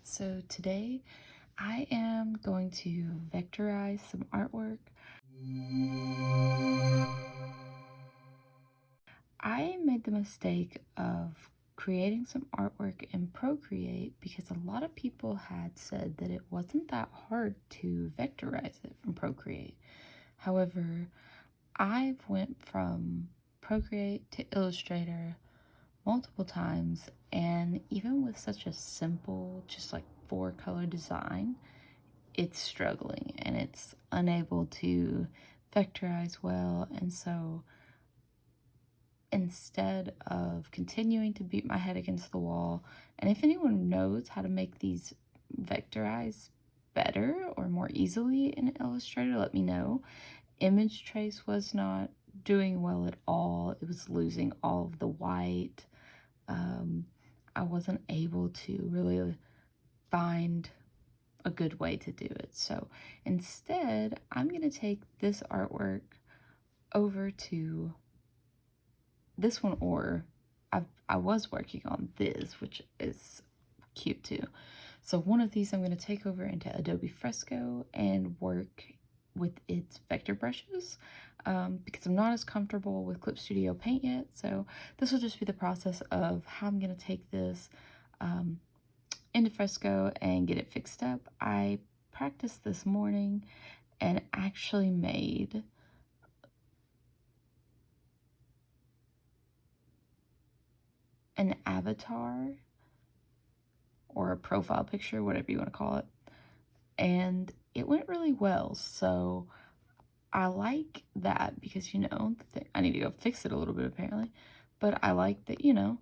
So today I am going to vectorize some artwork. I made the mistake of creating some artwork in Procreate because a lot of people had said that it wasn't that hard to vectorize it from Procreate. However, I've went from Procreate to Illustrator multiple times, and even with such a simple, just like 4-color design, it's struggling and it's unable to vectorize well. And so instead of continuing to beat my head against the wall, and if anyone knows how to make these vectorize better or more easily in Illustrator, let me know. Image trace was not doing well at all. It was losing all of the white. I wasn't able to really find a good way to do it. So instead, I'm going to take this artwork over to this one, or I was working on this, which is cute too. So one of these I'm going to take over into Adobe Fresco and work with its vector brushes because I'm not as comfortable with Clip Studio Paint yet. So this will just be the process of how I'm going to take this into Fresco and get it fixed up. I practiced this morning and actually made an avatar or a profile picture, whatever you want to call it, and it went really well. So I like that because, you know, I need to go fix it a little bit apparently, but I like that, you know,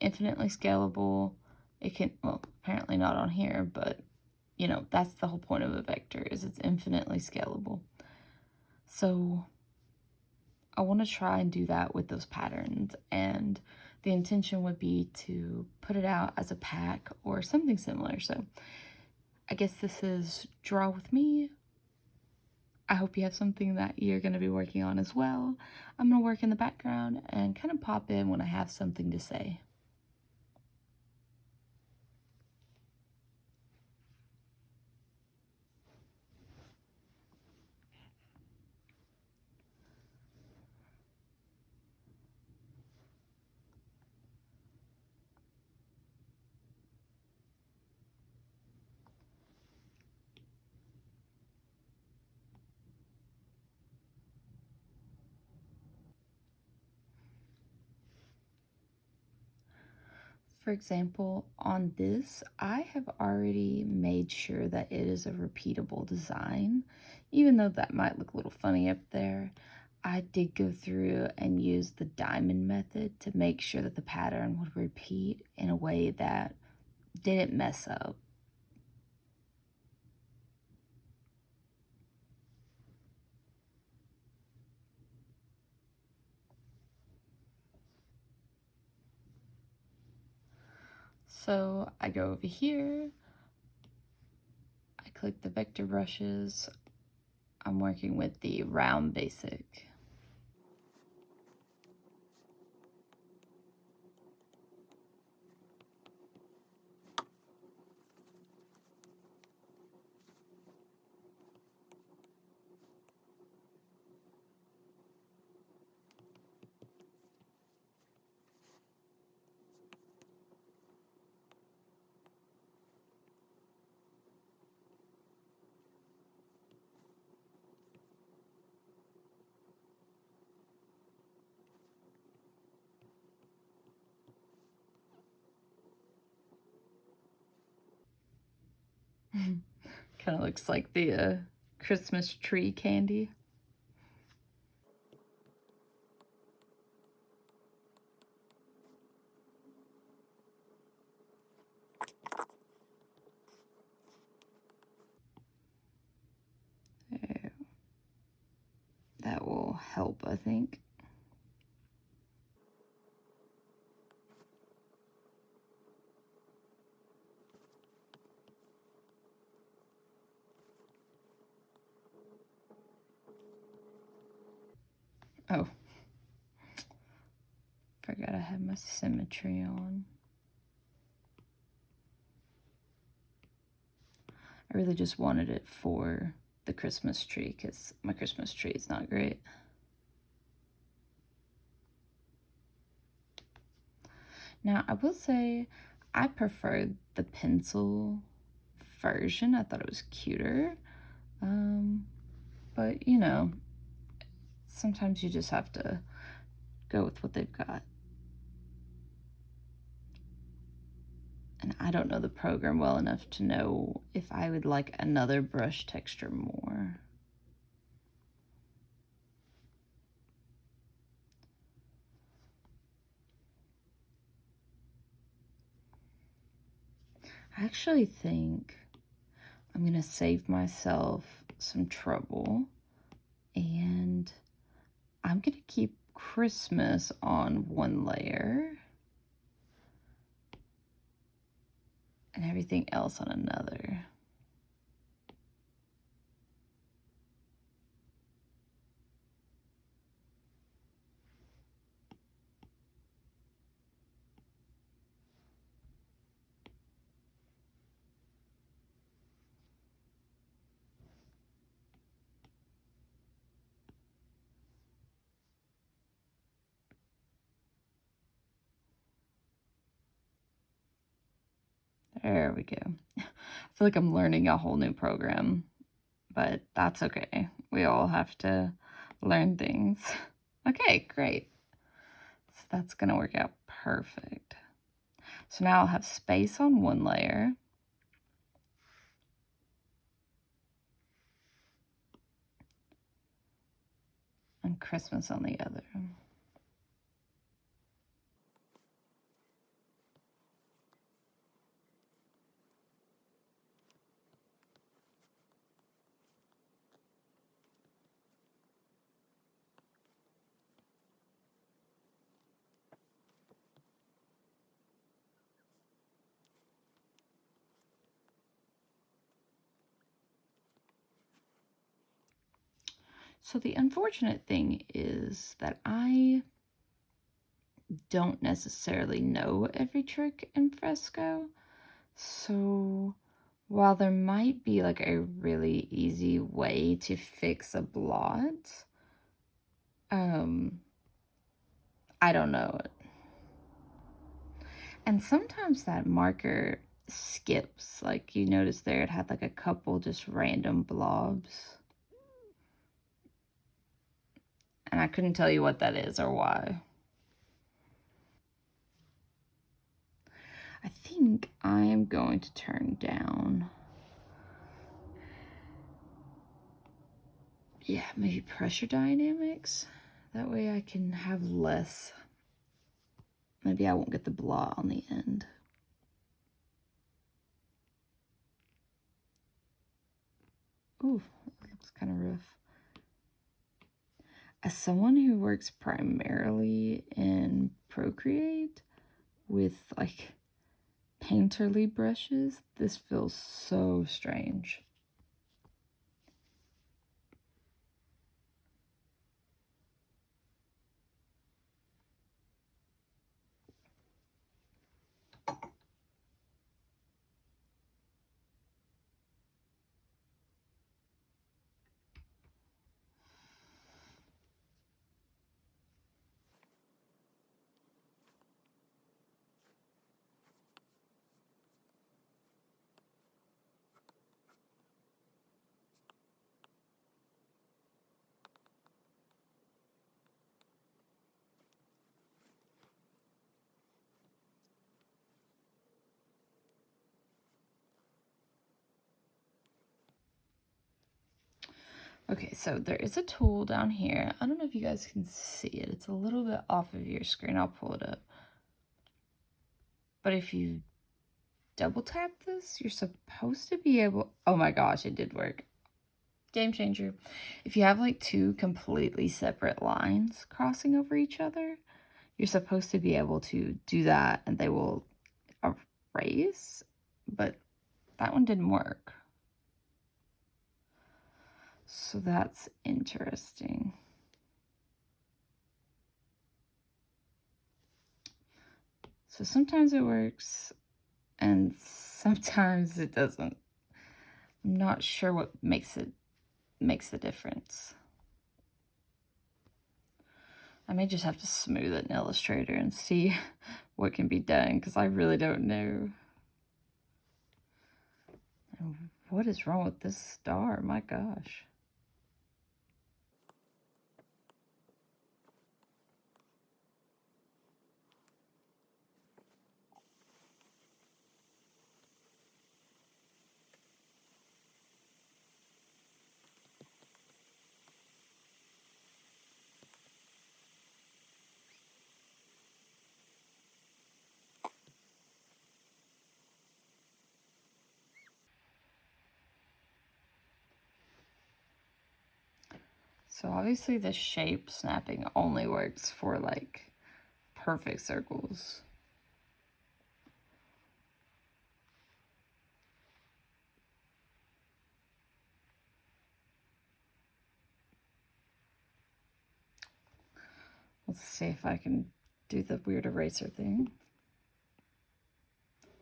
infinitely scalable. It can, well, apparently not on here, but you know, that's the whole point of a vector, is it's infinitely scalable. So I want to try and do that with those patterns, and the intention would be to put it out as a pack or something similar. So I guess this is Draw With Me. I hope you have something that you're going to be working on as well. I'm going to work in the background and kind of pop in when I have something to say. For example, on this, I have already made sure that it is a repeatable design. Even though that might look a little funny up there, I did go through and use the diamond method to make sure that the pattern would repeat in a way that didn't mess up. So I go over here, I click the vector brushes. I'm working with the round basic. Kind of looks like the Christmas tree candy. That will help, I think. Oh, forgot I had my symmetry on. I really just wanted it for the Christmas tree because my Christmas tree is not great. Now, I will say I preferred the pencil version. I thought it was cuter. But, you know, sometimes you just have to go with what they've got. And I don't know the program well enough to know if I would like another brush texture more. I actually think I'm gonna save myself some trouble, and I'm gonna keep Christmas on one layer and everything else on another. There we go. I feel like I'm learning a whole new program, but that's okay. We all have to learn things. Okay, great. So that's gonna work out perfect. So now I'll have space on one layer. And Christmas on the other. So the unfortunate thing is that I don't necessarily know every trick in Fresco. So while there might be like a really easy way to fix a blot, I don't know it. And sometimes that marker skips. Like you notice there, it had like a couple just random blobs. And I couldn't tell you what that is or why. I think I am going to turn down, yeah, maybe pressure dynamics. That way I can have less. Maybe I won't get the blot on the end. Ooh, that looks kind of rough. As someone who works primarily in Procreate with like painterly brushes, this feels so strange. Okay, so there is a tool down here. I don't know if you guys can see it. It's a little bit off of your screen. I'll pull it up. But if you double tap this, you're supposed to be able, oh my gosh, it did work. Game changer. If you have like two completely separate lines crossing over each other, you're supposed to be able to do that and they will erase, but that one didn't work. So that's interesting. So sometimes it works and sometimes it doesn't. I'm not sure what makes the difference. I may just have to smooth it in Illustrator and see what can be done, because I really don't know. And what is wrong with this star? My gosh. So obviously the shape snapping only works for like perfect circles. Let's see if I can do the weird eraser thing.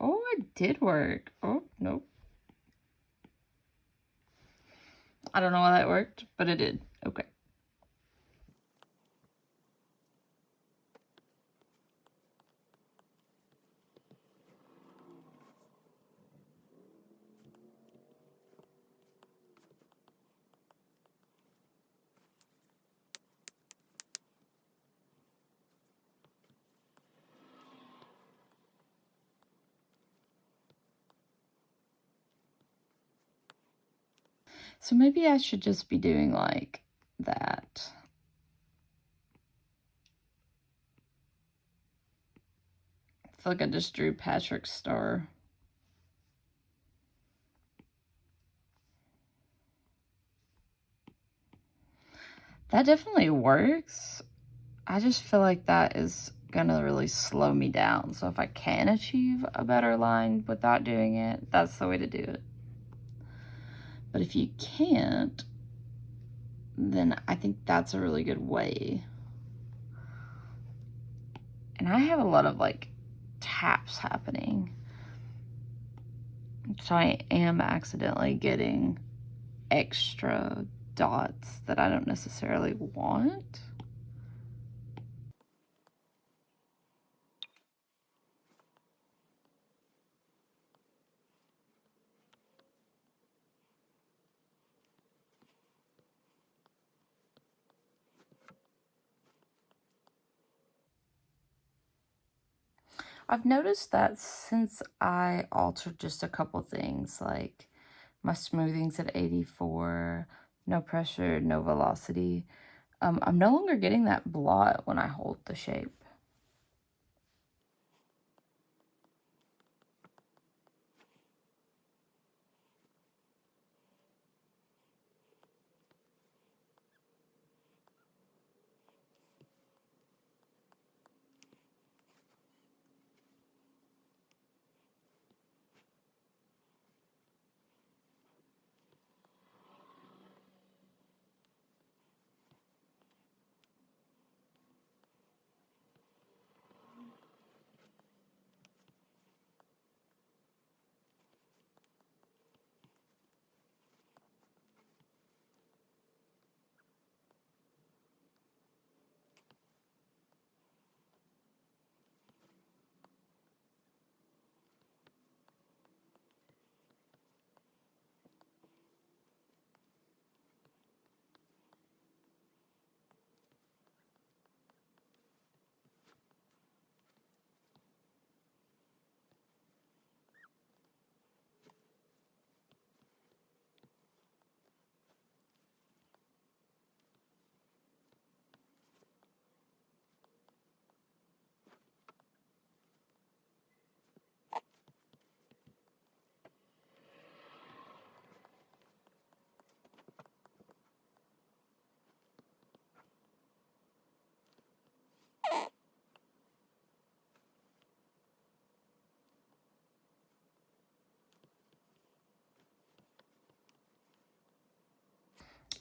Oh, it did work. Oh, nope. I don't know why that worked, but it did. Okay. So maybe I should just be doing like that. I feel like I just drew Patrick's star. That definitely works. I just feel like that is gonna really slow me down. So if I can achieve a better line without doing it, that's the way to do it. But if you can't, then I think that's a really good way. And I have a lot of like taps happening. So I am accidentally getting extra dots that I don't necessarily want. I've noticed that since I altered just a couple things, like my smoothing's at 84, no pressure, no velocity, I'm no longer getting that blot when I hold the shape.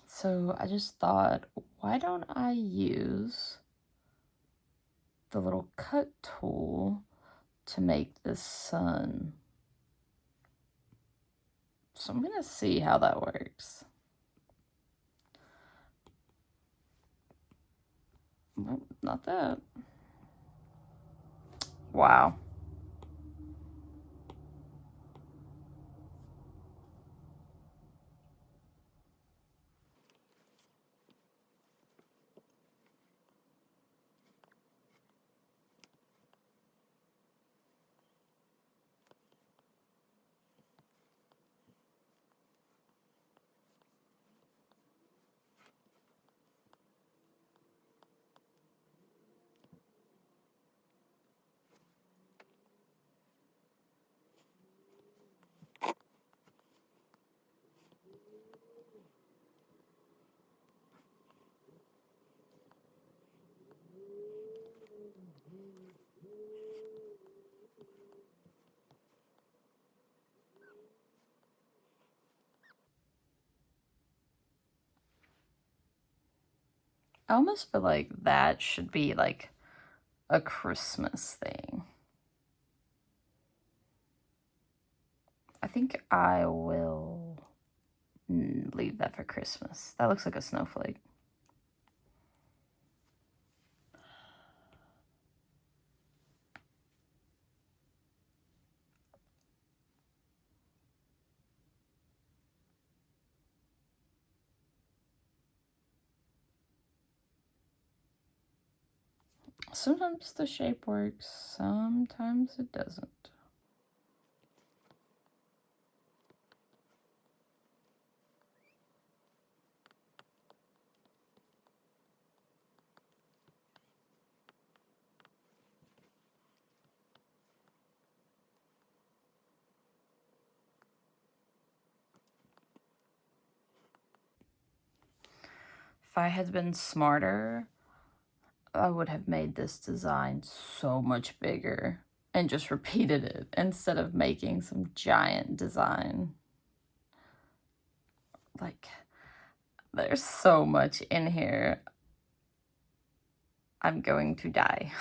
So I just thought, why don't I use the little cut tool to make the sun So I'm going to see how that works. Nope, not that. Wow. I almost feel like that should be like a Christmas thing. I think I will leave that for Christmas. That looks like a snowflake. Sometimes the shape works, sometimes it doesn't. If I had been smarter, I would have made this design so much bigger and just repeated it instead of making some giant design. Like, there's so much in here. I'm going to die.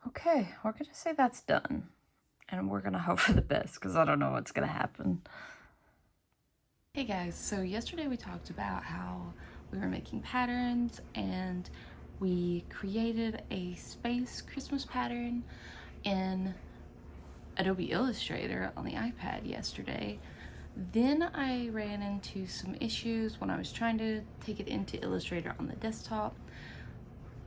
Okay, we're gonna say that's done. And we're gonna hope for the best because I don't know what's gonna happen. Hey guys, so yesterday we talked about how we were making patterns and we created a space Christmas pattern in Adobe Illustrator on the iPad yesterday. Then I ran into some issues when I was trying to take it into Illustrator on the desktop.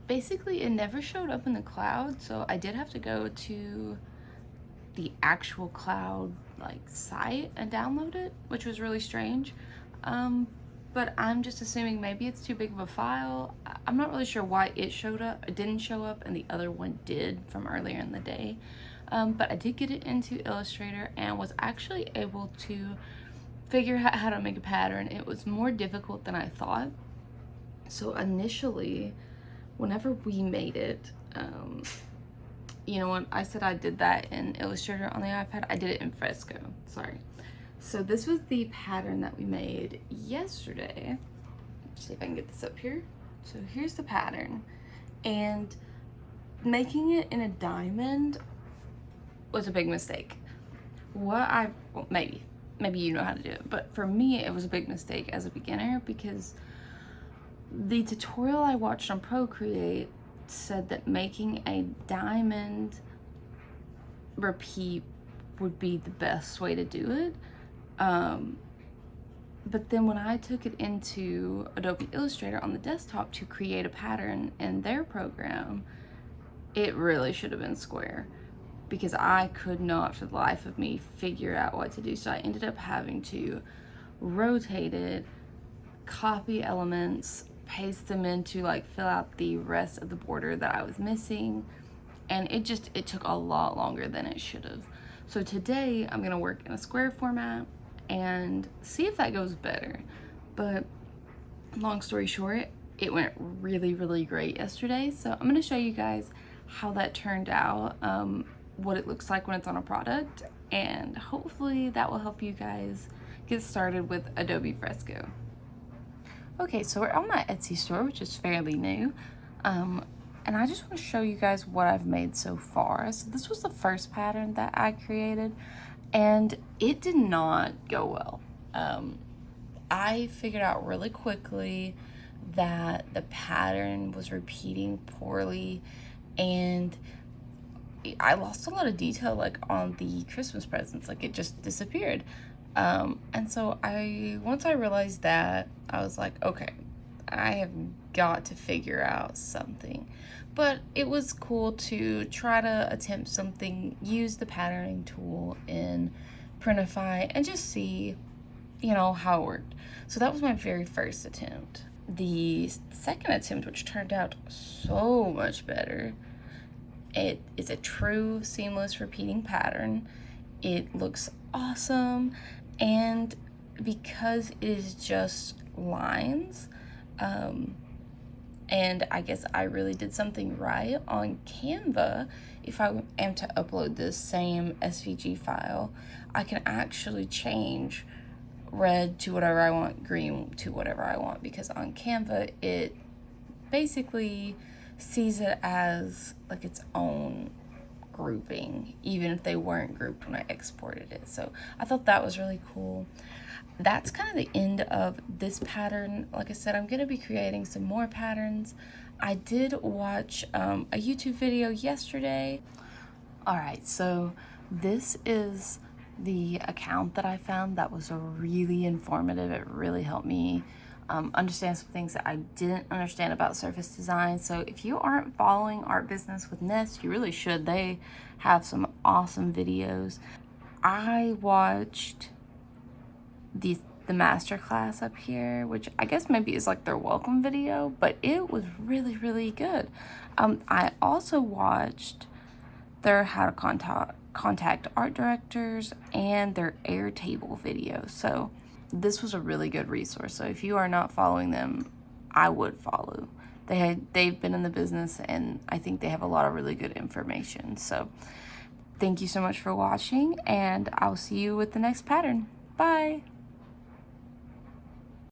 Basically, it never showed up in the cloud, so I did have to go to the actual cloud site and download it, which was really strange. But I'm just assuming maybe it's too big of a file. I'm not really sure why it didn't show up and the other one did from earlier in the day. But I did get it into Illustrator and was actually able to figure out how to make a pattern. It was more difficult than I thought. So initially, whenever we made it, you know what, I said I did that in Illustrator on the iPad. I did it in Fresco, sorry. So this was the pattern that we made yesterday. Let's see if I can get this up here. So here's the pattern. And making it in a diamond was a big mistake. Well, maybe you know how to do it, but for me, it was a big mistake as a beginner because the tutorial I watched on Procreate said that making a diamond repeat would be the best way to do it. But then when I took it into Adobe Illustrator on the desktop to create a pattern in their program, it really should have been square because I could not for the life of me figure out what to do. So I ended up having to rotate it, copy elements, paste them in to fill out the rest of the border that I was missing, and it took a lot longer than it should have. So today I'm gonna work in a square format and see if that goes better. But long story short, it went really, really great yesterday. So I'm gonna show you guys how that turned out, what it looks like when it's on a product, and hopefully that will help you guys get started with Adobe Fresco. Okay, so we're on my Etsy store, which is fairly new. And I just want to show you guys what I've made so far. So this was the first pattern that I created, and it did not go well. I figured out really quickly that the pattern was repeating poorly, and I lost a lot of detail on the Christmas presents. It just disappeared. And so once I realized that, I was like, okay, I have got to figure out something. But it was cool to try to attempt something, use the patterning tool in Printify and just see, how it worked. So that was my very first attempt. The second attempt, which turned out so much better, it is a true seamless repeating pattern. It looks awesome, and because it is just lines, and I guess I really did something right on Canva. If I am to upload this same SVG file, I can actually change red to whatever I want, green to whatever I want, because on Canva it basically sees it as its own grouping, even if they weren't grouped when I exported it. So I thought that was really cool. That's kind of the end of this pattern. Like I said, I'm going to be creating some more patterns. I did watch a YouTube video yesterday. All right, so this is the account that I found that was really informative. It really helped me understand some things that I didn't understand about surface design. So if you aren't following Art Business with Nest, you really should. They have some awesome videos. I watched the masterclass up here, which I guess maybe is their welcome video, but it was really, really good. I also watched their how to contact art directors and their Airtable video. So this was a really good resource. So if you are not following them, I would follow. They've been in the business, and I think they have a lot of really good information. So thank you so much for watching, and I'll see you with the next pattern. Bye.